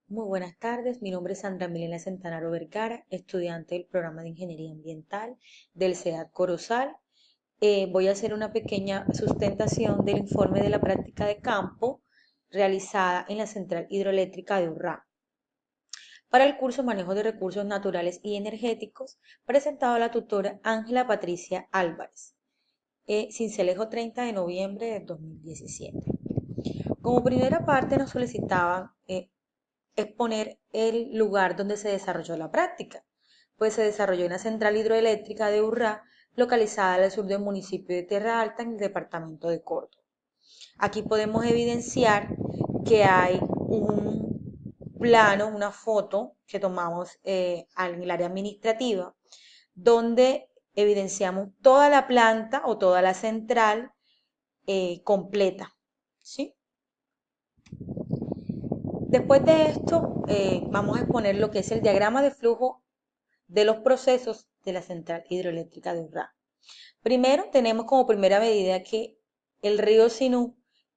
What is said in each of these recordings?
Muy buenas tardes, mi nombre es Sandra Milena Centanaro Vergara, estudiante del programa de Ingeniería Ambiental del CEAD Corozal. Voy a hacer una pequeña sustentación del informe de la práctica de campo realizada en la Central Hidroeléctrica de Urrá para el curso Manejo de Recursos Naturales y Energéticos, presentado a la tutora Ángela Patricia Álvarez, Sincelejo 30 de noviembre de 2017. Como primera parte nos solicitaban exponer el lugar donde se desarrolló la práctica, pues se desarrolló en la central hidroeléctrica de Urrá, localizada al sur del municipio de Tierra Alta, en el departamento de Córdoba. Aquí podemos evidenciar que hay un plano, una foto que tomamos en el área administrativa, donde evidenciamos toda la planta o toda la central completa, ¿sí? Después de esto, vamos a exponer lo que es el diagrama de flujo de los procesos de la central hidroeléctrica de Urrá. Primero, tenemos como primera medida que el río Sinú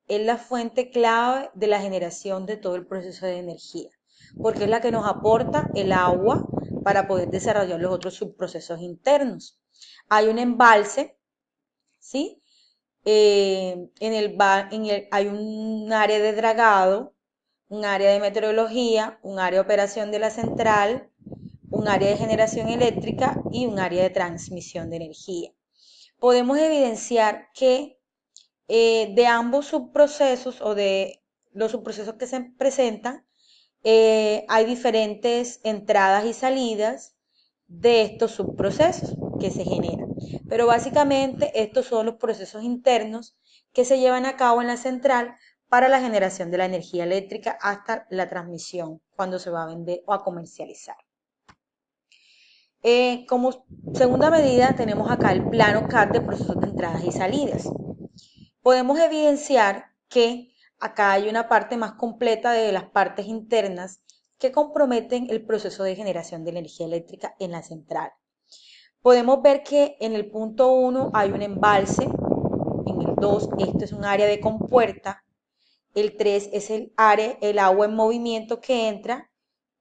es la fuente clave de la generación de todo el proceso de energía, porque es la que nos aporta el agua para poder desarrollar los otros subprocesos internos. Hay un embalse, ¿sí? Hay un área de dragado, un área de meteorología, un área de operación de la central, un área de generación eléctrica y un área de transmisión de energía. Podemos evidenciar que de ambos subprocesos o de los subprocesos que se presentan, hay diferentes entradas y salidas de estos subprocesos que se generan. Pero básicamente estos son los procesos internos que se llevan a cabo en la central para la generación de la energía eléctrica hasta la transmisión cuando se va a vender o a comercializar. Como segunda medida tenemos acá el plano CAD de procesos de entradas y salidas. Podemos evidenciar que acá hay una parte más completa de las partes internas que comprometen el proceso de generación de energía eléctrica en la central. Podemos ver que en el punto 1 hay un embalse, en el 2 esto es un área de compuerta, el 3 es el agua en movimiento que entra,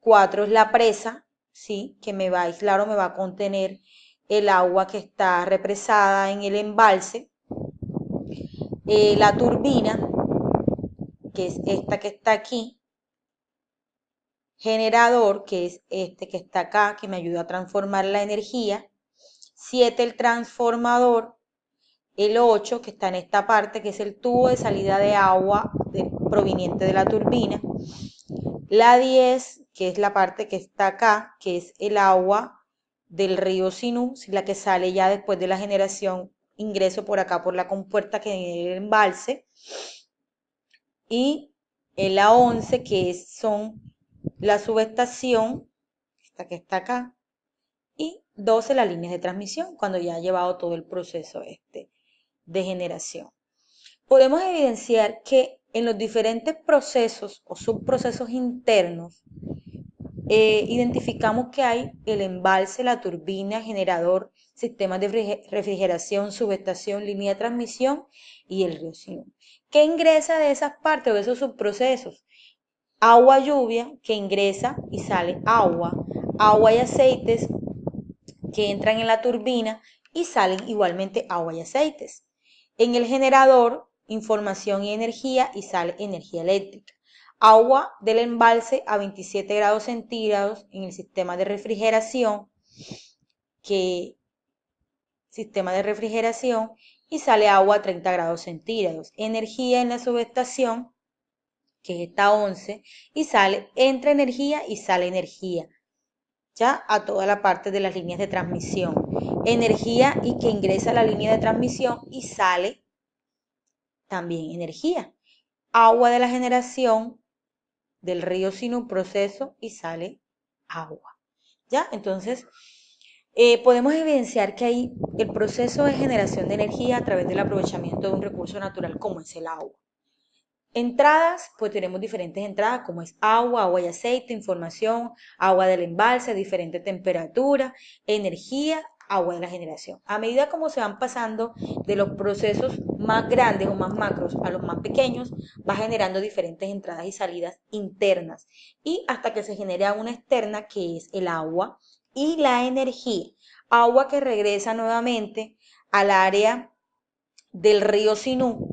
4 es la presa, ¿sí? Que me va a aislar o me va a contener el agua que está represada en el embalse, la turbina, que es esta que está aquí, generador, que es este que está acá, que me ayuda a transformar la energía, 7 el transformador, el 8 que está en esta parte, que es el tubo de salida de agua proveniente de la turbina, la 10, que es la parte que está acá, que es el agua del río Sinú, la que sale ya después de la generación, ingreso por acá por la compuerta que viene del embalse, y la 11, que son la subestación, esta que está acá, y 12 las líneas de transmisión, cuando ya ha llevado todo el proceso de generación. Podemos evidenciar que en los diferentes procesos o subprocesos internos, identificamos que hay el embalse, la turbina, generador, sistemas de refrigeración, subestación, línea de transmisión y el río Sinú. ¿Qué ingresa de esas partes o de esos subprocesos? Agua, lluvia, que ingresa y sale agua, agua y aceites que entran en la turbina y salen igualmente agua y aceites. En el generador, información y energía y sale energía eléctrica. Agua del embalse a 27 grados centígrados en el sistema de refrigeración, y sale agua a 30 grados centígrados. Energía en la subestación, que es esta 11, y entra energía y sale energía, ya a toda la parte de las líneas de transmisión. Energía y que ingresa a la línea de transmisión y sale también energía. Agua de la generación del río Sinú, proceso y sale agua. ¿Ya? Entonces, podemos evidenciar que hay el proceso de generación de energía a través del aprovechamiento de un recurso natural como es el agua. Entradas, pues tenemos diferentes entradas como es agua, agua y aceite, información, agua del embalse, diferente temperatura, energía, agua de la generación. A medida como se van pasando de los procesos más grandes o más macros a los más pequeños, va generando diferentes entradas y salidas internas y hasta que se genera una externa que es el agua y la energía. Agua que regresa nuevamente al área del río Sinú,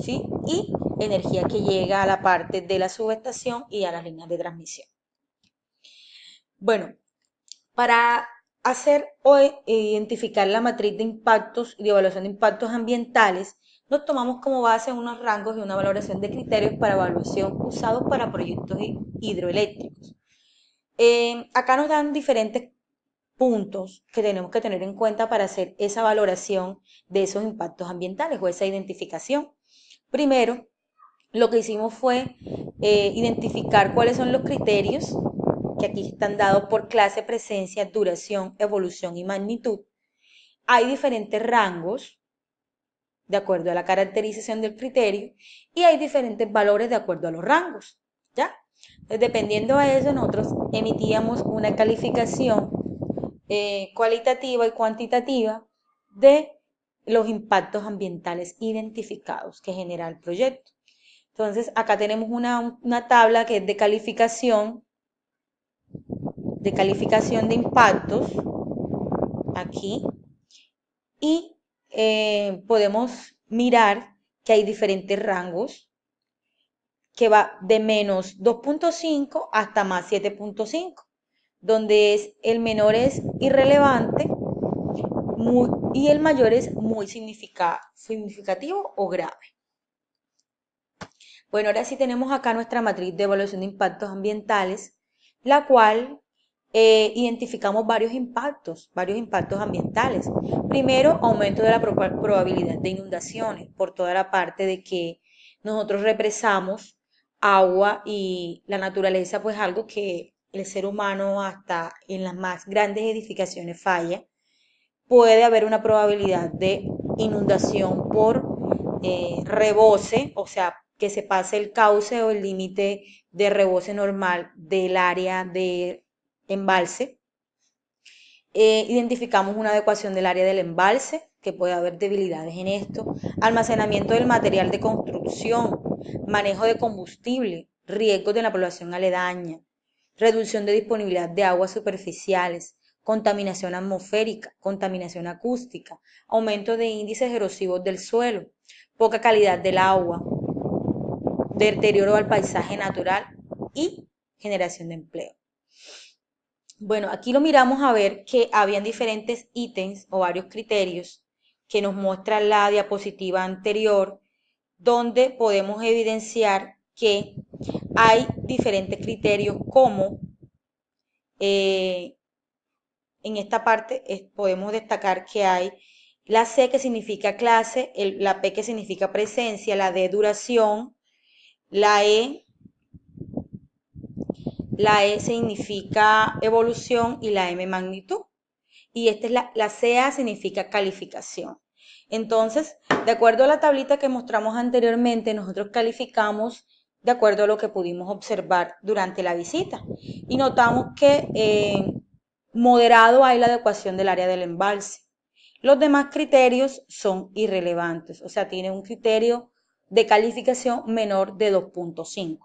¿sí? Y energía que llega a la parte de la subestación y a las líneas de transmisión. Bueno, para hacer o identificar la matriz de impactos y de evaluación de impactos ambientales, nos tomamos como base unos rangos y una valoración de criterios para evaluación usados para proyectos hidroeléctricos. Acá nos dan diferentes puntos que tenemos que tener en cuenta para hacer esa valoración de esos impactos ambientales o esa identificación. Primero, lo que hicimos fue identificar cuáles son los criterios que aquí están dados por clase, presencia, duración, evolución y magnitud. Hay diferentes rangos de acuerdo a la caracterización del criterio y hay diferentes valores de acuerdo a los rangos, ¿ya? Entonces, dependiendo a eso, nosotros emitíamos una calificación cualitativa y cuantitativa de los impactos ambientales identificados que genera el proyecto. Entonces, acá tenemos una tabla que es de calificación de impactos, aquí, y podemos mirar que hay diferentes rangos, que va de menos 2.5 hasta más 7.5, donde el menor es irrelevante y el mayor es muy significativo o grave. Bueno, ahora sí tenemos acá nuestra matriz de evaluación de impactos ambientales, la cual identificamos varios impactos ambientales. Primero, aumento de la probabilidad de inundaciones por toda la parte de que nosotros represamos agua y la naturaleza, pues algo que el ser humano hasta en las más grandes edificaciones falla. Puede haber una probabilidad de inundación por rebose, o sea, que se pase el cauce o el límite de rebose normal del área de embalse. Identificamos una adecuación del área del embalse, que puede haber debilidades en esto, almacenamiento del material de construcción, manejo de combustible, riesgos de la población aledaña, reducción de disponibilidad de aguas superficiales, contaminación atmosférica, contaminación acústica, aumento de índices erosivos del suelo, poca calidad del agua, deterioro al paisaje natural y generación de empleo. Bueno, aquí lo miramos a ver que habían diferentes ítems o varios criterios que nos muestra la diapositiva anterior, donde podemos evidenciar que hay diferentes criterios como en esta parte podemos destacar que hay la C que significa clase, la P que significa presencia, la D duración, la E significa evolución y la M magnitud. Y esta es la CA significa calificación. Entonces, de acuerdo a la tablita que mostramos anteriormente, nosotros calificamos de acuerdo a lo que pudimos observar durante la visita. Y notamos que moderado hay la adecuación del área del embalse. Los demás criterios son irrelevantes, o sea, tiene un criterio de calificación menor de 2.5.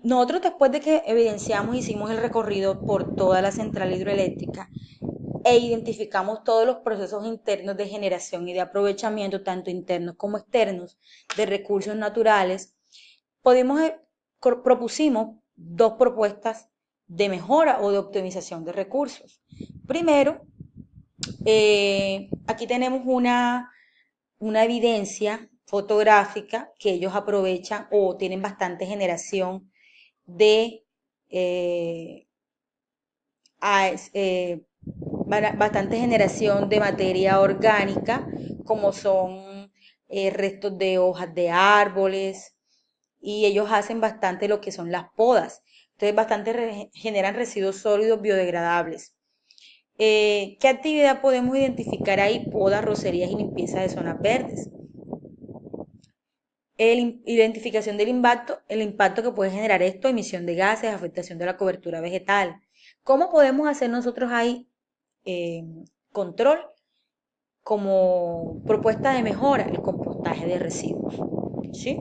Nosotros después de que evidenciamos, hicimos el recorrido por toda la central hidroeléctrica e identificamos todos los procesos internos de generación y de aprovechamiento, tanto internos como externos, de recursos naturales, propusimos dos propuestas de mejora o de optimización de recursos. Primero, aquí tenemos una evidencia fotográfica que ellos aprovechan o tienen bastante generación de bastante generación de materia orgánica, como son restos de hojas de árboles, y ellos hacen bastante lo que son las podas. Entonces, generan residuos sólidos biodegradables. ¿Qué actividad podemos identificar ahí? Podas, rocerías y limpieza de zonas verdes. Identificación del impacto, el impacto que puede generar esto, emisión de gases, afectación de la cobertura vegetal. ¿Cómo podemos hacer nosotros ahí control? como propuesta de mejora el compostaje de residuos. ¿Sí?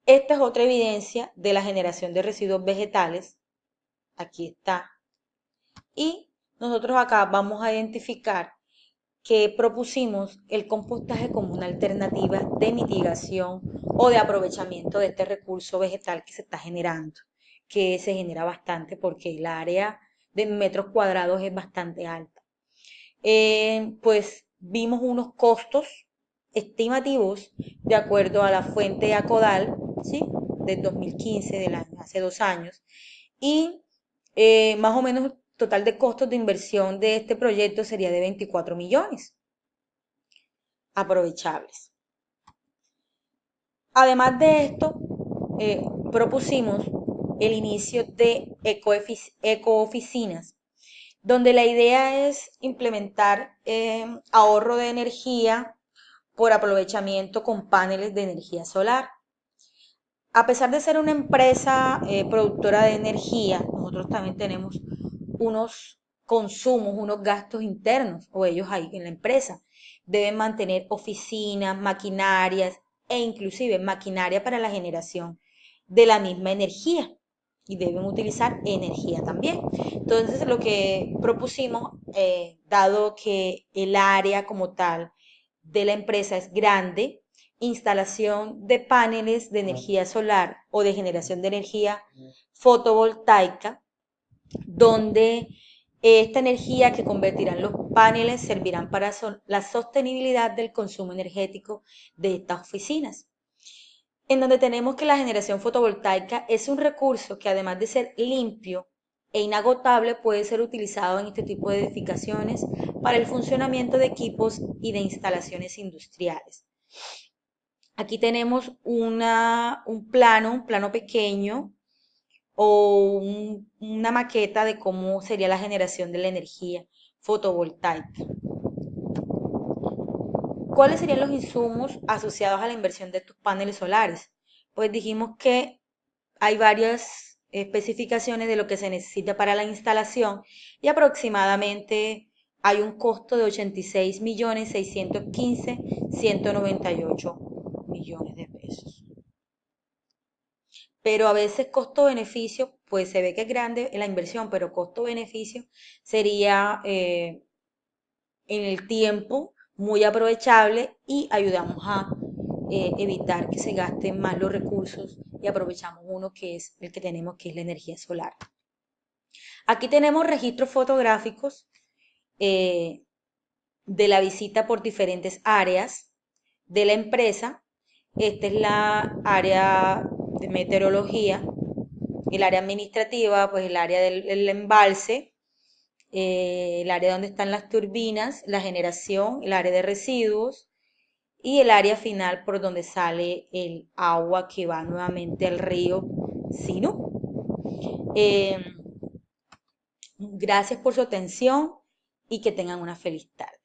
Esta es otra evidencia de la generación de residuos vegetales. Aquí está. Y nosotros acá vamos a identificar que propusimos el compostaje como una alternativa de mitigación o de aprovechamiento de este recurso vegetal que se está generando, que se genera bastante porque el área de metros cuadrados es bastante alta. Pues vimos unos costos estimativos de acuerdo a la fuente Acodal, ¿sí? Del 2015, del año, hace 2 años, y más o menos el total de costos de inversión de este proyecto sería de 24 millones aprovechables. Además de esto, propusimos el inicio de ecooficinas, donde la idea es implementar ahorro de energía por aprovechamiento con paneles de energía solar. A pesar de ser una empresa productora de energía, nosotros también tenemos unos consumos, unos gastos internos, o ellos ahí en la empresa. Deben mantener oficinas, maquinarias e inclusive maquinaria para la generación de la misma energía y deben utilizar energía también. Entonces, lo que propusimos, dado que el área como tal de la empresa es grande, instalación de paneles de energía solar o de generación de energía fotovoltaica, donde esta energía que convertirán los paneles servirán para la sostenibilidad del consumo energético de estas oficinas, en donde tenemos que la generación fotovoltaica es un recurso que además de ser limpio e inagotable puede ser utilizado en este tipo de edificaciones para el funcionamiento de equipos y de instalaciones industriales. Aquí tenemos un plano pequeño o una maqueta de cómo sería la generación de la energía fotovoltaica. ¿Cuáles serían los insumos asociados a la inversión de estos paneles solares? Pues dijimos que hay varias especificaciones de lo que se necesita para la instalación y aproximadamente hay un costo de 86.615.198 millones de pesos. Pero a veces costo-beneficio, pues se ve que es grande la inversión, pero costo-beneficio sería en el tiempo muy aprovechable y ayudamos a evitar que se gasten más los recursos y aprovechamos uno que es el que tenemos, que es la energía solar. Aquí tenemos registros fotográficos de la visita por diferentes áreas de la empresa. Esta es la área de meteorología, el área administrativa, pues el área del embalse, el área donde están las turbinas, la generación, el área de residuos y el área final por donde sale el agua que va nuevamente al río Sinú. Gracias por su atención y que tengan una feliz tarde.